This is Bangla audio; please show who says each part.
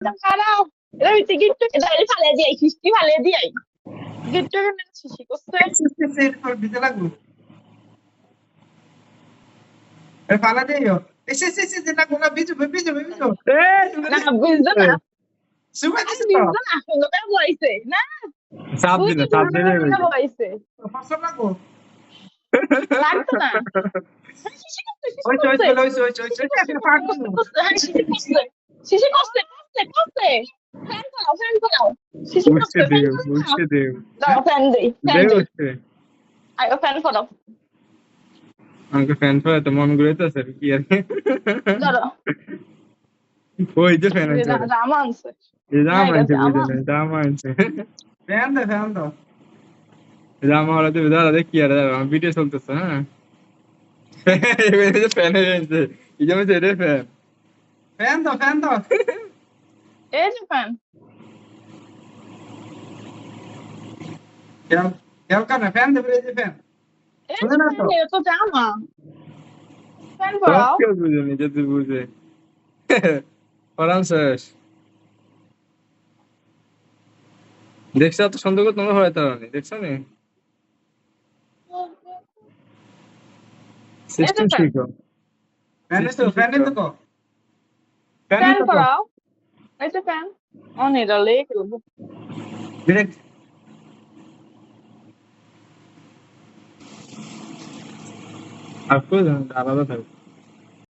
Speaker 1: খারাপ এটা হচ্ছে গিফট এটা ফালে দিই সৃষ্টি ফালে দিই গিফট শিশি করছে
Speaker 2: দিতে লাগবো ফালা দিও এসে যেটা কোনা বিজু
Speaker 1: না বুঝছো না
Speaker 2: সুমা
Speaker 1: বুঝছো না সুন্দর বইছে না
Speaker 3: চাপ দিলে
Speaker 1: বইছে
Speaker 2: ফসল লাগবো
Speaker 1: লাগতো না
Speaker 2: ওই
Speaker 1: শিশি করছে ফ্যান করাও শিশি করছে দাও ফ্যান দেই আগে ফ্যান করাও
Speaker 3: আমাকে ফ্যান ফেলা তো মন ঘুরেছে কি আর
Speaker 1: ধরো
Speaker 3: ওই যে ফ্যান আছে
Speaker 1: দাম আনছে
Speaker 3: দাম আনছে বুঝলেন দাম আনছে
Speaker 2: ফ্যান দাও
Speaker 3: দাম হলো তুমি দাঁড়া দেখি আর আমার ভিডিও চলতেছে হ্যাঁ ফ্যান হয়েছে এই যেমন রে
Speaker 2: ফ্যান দাও
Speaker 1: এই যে ফ্যান
Speaker 2: কেউ কানে ফ্যান দেবে এই যে ফ্যান
Speaker 1: শুনে না তো তো জামা ফ্যান করাও
Speaker 3: কেউ বুঝে নি যদি বুঝে শেষ দেখছো তো সুন্দর করে তোমরা হয়তো দেখছো নি সিস্টেম শিখো
Speaker 1: ফ্যান করাও এই যে ফ্যান অন এটা লেগে গেল
Speaker 2: ডিরেক্ট
Speaker 3: আপু আলাদা থাকবে